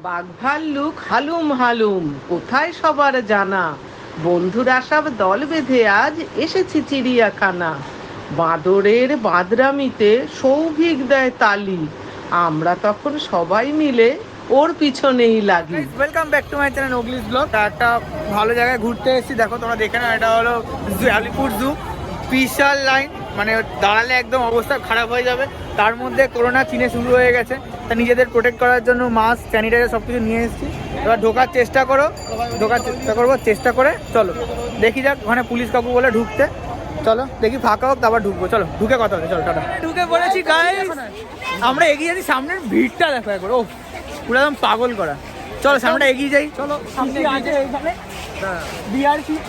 বাঘ ভাল্লুক হালুম হালুম কোথায় সবার জানা, বন্ধুরা সব দল বেঁধে আজ এসেছি চিড়িয়াখানা। বাঁদরের বাঁদরামিতে সৌভিক দেয় তালি, আমরা তখন সবাই মিলে ওর পিছনেই লাগি। Welcome back to my channel ওগলিস ব্লগ। একটা ভালো জায়গায় ঘুরতে এসেছি, দেখো তোমরা দেখে নাও। এটা হলো আলিপুর জু, বিশাল লাইন, মানে দাঁড়ালে একদম অবস্থা খারাপ হয়ে যাবে। তার মধ্যে করোনা চীনে শুরু হয়ে গেছে, তা নিজেদের প্রোটেক্ট করার জন্য মাস্ক, স্যানিটাইজার সব কিছু নিয়ে এসেছি। এবার ঢোকার চেষ্টা করবো, চেষ্টা করে চলো দেখি যাক। ওখানে পুলিশ কাকু বলে ঢুকতে, চলো দেখি ফাঁকা হোক তারপর ঢুকবো। চলো ঢুকে কথা হবে, চলো টাটা। ঢুকে পড়েছি গাইস, আমরা এগিয়ে যাচ্ছি। সামনের ভিড়টা দেখো একবার, ও পুরো একদম পাগল করা। চলো সামনে এগিয়ে যাই, চলো সামনে আছে এখানে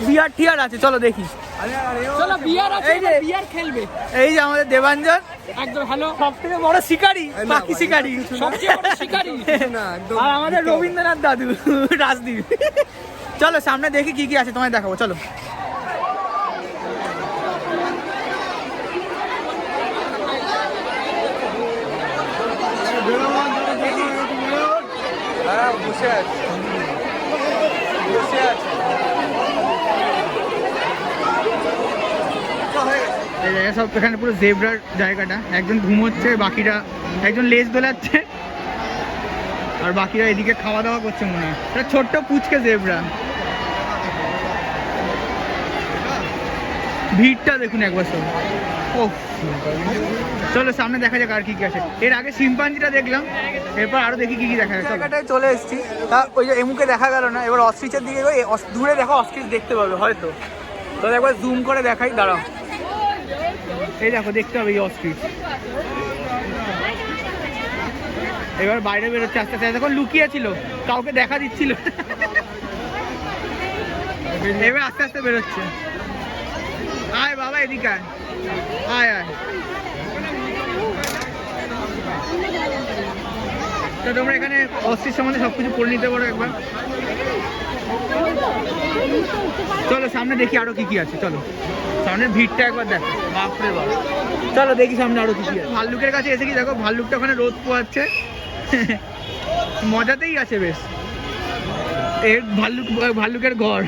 বিয়ার টিয়ার আছে, চলো দেখি। চলো বিয়ার আছে, বিয়ার খেলবে। এই যে আমাদের দেবাঞ্জন, একদম ভালো, সবথেকে বড় শিকারি, বাকি শিকারি, সবচেয়ে বড় শিকারি। আর আমাদের রবীন্দ্রনাথ দাদু রাজদীপ। চলো সামনে দেখি কি কি আছে, তোমায় দেখাবো, চলো। সব এখানে পুরো জেব্রার জায়গাটা, একজন ঘুমোচ্ছে, বাকিরা একজন লেজ দোলাচ্ছে, আর বাকিরা এদিকে খাওয়া দাওয়া করছে মনে হয়। এটা ছোট্ট পুচকে জেব্রা। ভিড়টা দেখুন একবার সব। ও চলো সামনে দেখা যাক আর কি কি আছে। এর আগে শিম্পাঞ্জিটা দেখলাম, এরপর আরো দেখি কি কি দেখা যাচ্ছে। জায়গাটায় চলে এসেছি, তা ওই যে এমুকে দেখা গেল না। এবার অস্ট্রিচের দিকে দূরে দেখো, অস্ট্রিচ দেখতে পাবে হয়তো, তাহলে একবার জুম করে দেখাই, দাঁড়াও। এই দেখো, দেখতে হবে এই অস্ট্রিচ। এবার বাইরে বেরোচ্ছে আস্তে আস্তে, দেখো লুকিয়ে ছিল, কাউকে দেখা দিচ্ছিল, এবার আস্তে আস্তে বেরোচ্ছে। আয় বাবা এদিকে আয়, আয় আয়। তো তোমরা এখানে অস্ট্রিচ সম্বন্ধে সবকিছু পড়ে নিতে পারো একবার। চলো সামনে দেখি আরো কি কি আছে, চলো সামনের ভিড়টা একবার দেখো, বাপরে বাপ। চলো দেখি সামনে আরো কি কি আছে। ভাল্লুকের কাছে এসে কি দেখো, ভাল্লুকটা ওখানে রোদ পোয়াচ্ছে, মজাতেই আছে বেশ। এর ভাল্লুকের ঘর,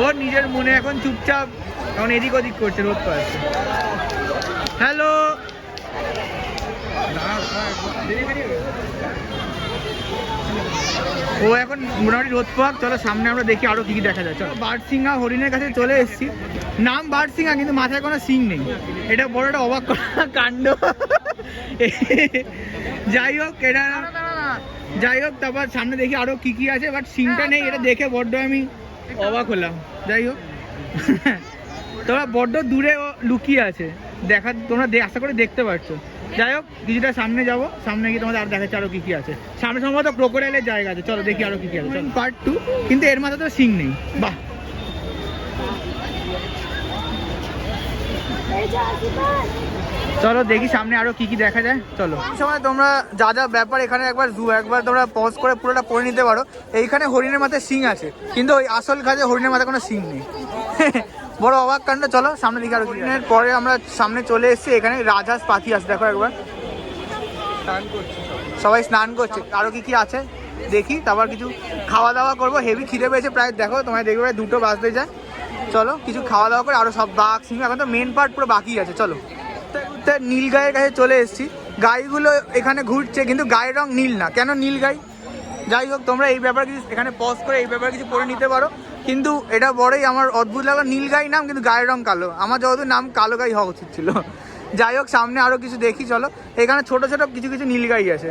ওর নিজের মনে এখন চুপচাপ এখন এদিক ওদিক করছে, রোদ পোয়াচ্ছে। হ্যালো, ও এখন মোটামুটি রোদ পোয়াক। চলো সামনে আমরা দেখি আরো কি কি দেখা যায়। চলো বারসিংহা হরিণের কাছে চলে এসেছি। নাম বারসিংহা, কিন্তু মাথায় কোনো সিং নেই, এটা বড় একটা অবাক কাণ্ড। যাই হোক, এটা যাই হোক, তারপর সামনে দেখি আরো কি কি আছে, বাট সিংটা নেই, এটা দেখে বড্ড আমি অবাক হলাম। যাই হোক, তোমরা বড্ড দূরে ও লুকিয়ে আছে, দেখা তোমরা আশা করে দেখতে পাচ্ছ। যাই হোক, কিছুটা সামনে যাবো, সামনে গিয়ে তোমাদের আর দেখাচ্ছে আরো কি কি আছে। সামনে সম্ভবত ক্রোকোডাইলের জায়গা আছে, চলো দেখি আরো কি কি আছে। পার্ট 2, কিন্তু এর মাথায় তো সিং নেই। বাহ, চলো দেখি সামনে আরো কি কি দেখা যায়, চলো। এই সময় তোমরা যা যা ব্যাপার এখানে একবার তোমরা পজ করে পুরোটা পড়ে নিতে পারো। এইখানে হরিণের মাথায় সিং আছে, কিন্তু ওই আসল কাজে হরিণের মাথায় কোনো সিং নেই। বড় অবাক কাণ্ড। চলো সামনে দিকে আরো। হরিণের পরে আমরা সামনে চলে এসেছি, এখানে রাজহাঁস পাখি আছে, দেখো একবার সবাই স্নান করছে। আরো কি কি আছে দেখি, তারপর কিছু খাওয়া দাওয়া করবো। হেভি খিদে পেয়েছে প্রায়, দেখো তোমায় দেখবে প্রায় 2টো বাজতে যায়। চলো কিছু খাওয়া দাওয়া করে আরো সব বাঘ সিংহ, এখন তো মেন পার্ট পুরো বাকি আছে। চলো নীল গাইয়ের কাছে চলে এসেছি। গাইগুলো এখানে ঘুরছে, কিন্তু গায়ের রং নীল না, কেন নীল গাই? যাই হোক, তোমরা এই ব্যাপারে কিছু এখানে পজ করে এই ব্যাপারে কিছু পড়ে নিতে পারো। কিন্তু এটা বড়ই আমার অদ্ভুত লাগলো, নীল গাই নাম কিন্তু গায়ের রং কালো। আমার যতদূর নাম কালো গাই হওয়া উচিত ছিল। যাই হোক, সামনে আরো কিছু দেখি, চলো। এখানে ছোট ছোট কিছু কিছু নীল গাই আছে,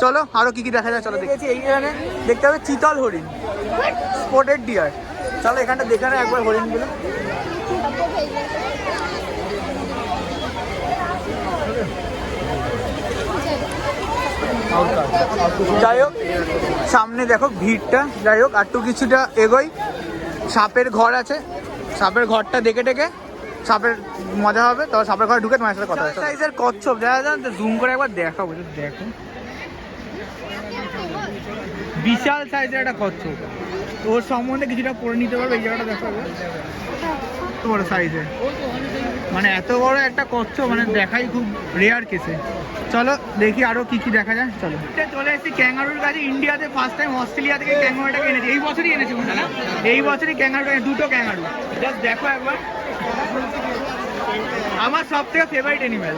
চলো আরো কি কি দেখা যায়। চলো দেখেছি এইখানে দেখতে হবে চিতল হরিণ, স্পটেড ডিয়ার। চলো এখানটা দেখে না একবার হরিণগুলো। যাই হোক, সামনে দেখো ভিড়টা। যাই হোক, আর একটু কিছুটা এগোই, সাপের ঘর আছে, সাপের ঘরটা দেখে টেকে সাপের মজা হবে। তো সাপের ঘরে ঢুকে তোমার সাথে কথা হবে। সাইজের কচ্ছপ দেখা যায়, জুম করে একবার দেখাবো, দেখো বিশাল সাইজের একটা কচ্ছপ। ওর সম্বন্ধে কিছুটা পড়ে নিতে পারবে, এই জায়গাটা দেখাবো। বড় সাইজে, মানে এত বড় একটা কচ্ছপ মানে দেখাই খুব রেয়ার কেসে। চলো দেখি আরো কি কি দেখা যায়। চলো চলে এসেছি ক্যাঙ্গারুর কাছে। ইন্ডিয়াতে ফার্স্ট টাইম অস্ট্রেলিয়া থেকে ক্যাঙ্গারুটাকে এনেছি, এই বছরই এনেছি বুঝলে না, এই বছরই ক্যাঙ্গারুটা, দুটো ক্যাঙ্গারু। জাস্ট দেখো একবার, আমার সব থেকে ফেভারিট অ্যানিম্যাল।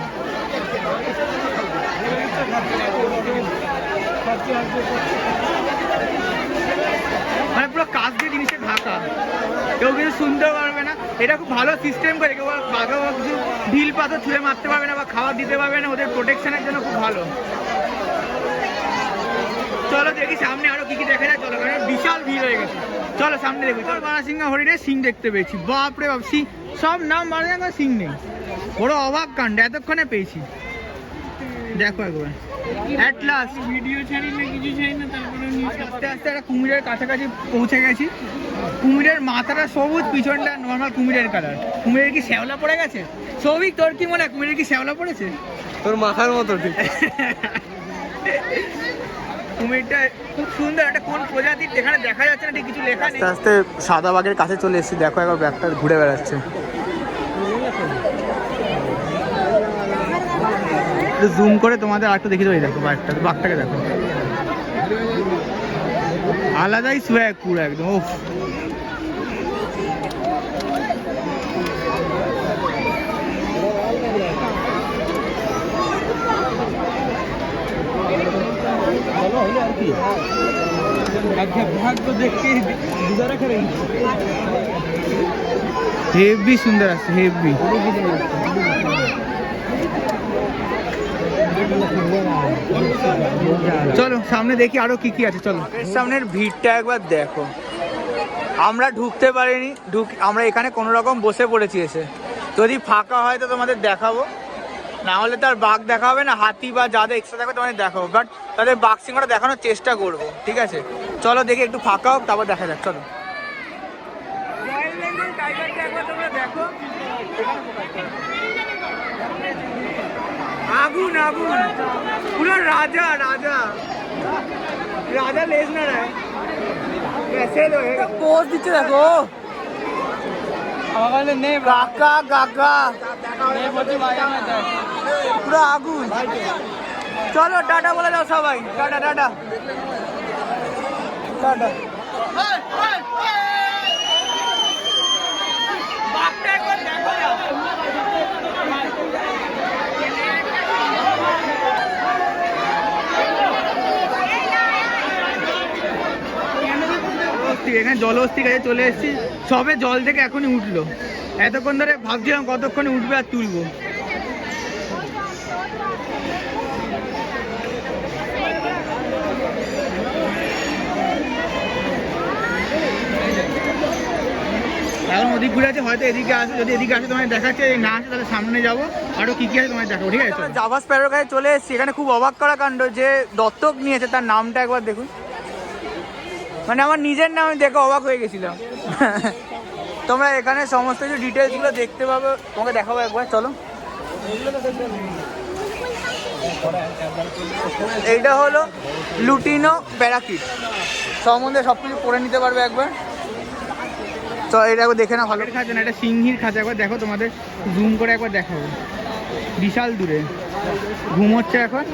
মানে পুরো কাঁচ দিয়ে জিনিসে ঢাকা, কেউ কিছু শুনতে পারবে না। এটা খুব ভালো সিস্টেম করে, কেউ বাঘা কিছু ঢিল পাথর ছুঁড়ে মারতে পারবে না বা খাবার দিতে পারবে না, ওদের প্রোটেকশনের জন্য খুব ভালো। চলো দেখি সামনে আরো কি কি দেখা যায়। চলো, কারণ বিশাল ভিড় হয়ে গেছে। চলো সামনে দেখি। চলো বারাসিংহা হরিণের সিং দেখতে পেয়েছি, বাপরে বাপ, সিং সব নাম বারাসিংহা, সিং নেই। বড় অবাক কাণ্ড, এতক্ষণে পেয়েছি। দেখো একবার, অ্যাট লাস্ট ভিডিও ছাড়ি না কিছু ছাড়ি না, তারপরে আস্তে আস্তে একটা কুমিরের কাছাকাছি পৌঁছে গেছি। কুমিরের মাথাটা সবুজ, পিছনটা নর্মাল কুমিরের কালার। কুমিরের কি শ্যাওলা পড়ে গেছে? সৌভিক তোর কি মনে হয় কুমিরের কি শ্যাওলা পড়েছে? তোর মাথার মতো ঠিক। কুমিরটা খুব সুন্দর, একটা কোন প্রজাতির এখানে দেখা যাচ্ছে না, ঠিক কিছু লেখা নেই। আস্তে আস্তে সাদা বাঘের কাছে চলে এসেছি। দেখো একবার ব্যাগটা ঘুরে বেড়াচ্ছে। জুম করে তোমাদের আর একটু দেখি দেবো। দেখো বাঘটাকে দেখো, আলাদাই সোয়াগ পুরো একদম। ওফ, হেভি সুন্দর আছে, হেভি। চলো সামনে দেখি আরো কি কি আছে। চলো সামনের ভিড়টা একবার দেখো। আমরা ঢুকতে পারিনি, আমরা এখানে কোনো রকম বসে পড়েছি এসে। যদি ফাঁকা হয় তো তোমাদের দেখাবো, না হলে তার বাঘ দেখা হবে না, হাতি বা যাদের এক্সট্রা থাকবে তোমাদের দেখাবো। বাট তাদের বাঘ সিংহটা দেখানোর চেষ্টা করবো, ঠিক আছে? চলো দেখি একটু ফাঁকা হোক, তারপর দেখা যাক। চলো রয়্যাল বেঙ্গল টাইগারটা একবার তোমরা দেখো, আগুন আগুন, পুরো রাজা রাজা রাজা লেজ না রায় পোজ দিচ্ছে। দেখো কাকা কাকা পুরো আগুন। চলো টাটা বলে দাও সবাই, টাটা টাটা টাটা। এখানে জলহস্তির কাছে চলে এসেছি, সবে জল থেকে এখনই উঠলো। এতক্ষণ ধরে ভাবছিলাম কতক্ষণে উঠবে আর তুলবো। এখন ওদিক ঘুরে আছে, হয়তো এদিকে আসে। যদি এদিকে আসে তোমায় দেখাচ্ছে, না আসে তাহলে সামনে যাবো, আরো কি কি আছে তোমায় দেখাবো, ঠিক আছে? জাভা স্প্যারোর কাছে চলে এসেছি। এখানে খুব অবাক করা কাণ্ড, যে দত্তক নিয়েছে তার নামটা একবার দেখুন। মানে আমার নিজের নামে দেখে অবাক হয়ে গেছিলাম। তোমরা এখানে সমস্ত কিছু ডিটেলসগুলো দেখতে পাবে, তোমাকে দেখাবো একবার। চলো, এইটা হলো লুটিনো প্যারাকিট, সম্বন্ধে সব কিছু পড়ে নিতে পারবে একবার। তো এটা একবার দেখে না, ভালো খাচ্ছে না, এটা সিংহীর খাঁচা। একবার দেখো, তোমাদের জুম করে একবার দেখাবো, বিশাল দূরে ঘুমোচ্ছে এখন।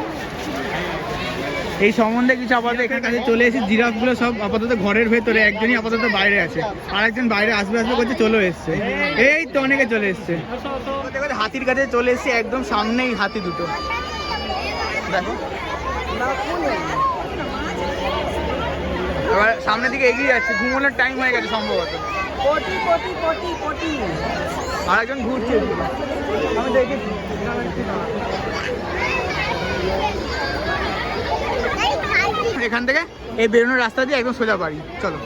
এই সম্বন্ধে কিছু আপাতত এখানে কাছে চলে এসেছি। জিরাফগুলো সব আপাতত ঘরের ভেতরে, একজনই আপাতত বাইরে আছে, আর একজন বাইরে আসবে করছে, চলে এসছে। এই তো অনেকে চলে এসছে। হাতির কাছে চলে এসছে, একদম সামনেই হাতি দুটো দেখো। এবার সামনের দিকে এগিয়ে যাচ্ছে, ঘুমোনোর টাইম হয়ে গেছে সম্ভবত। আর একজন ঘুরছে, আমি দেখেছি। এখান থেকে এই বেরোনোর রাস্তা দিয়ে একদম সোজা বাড়ি। চলো।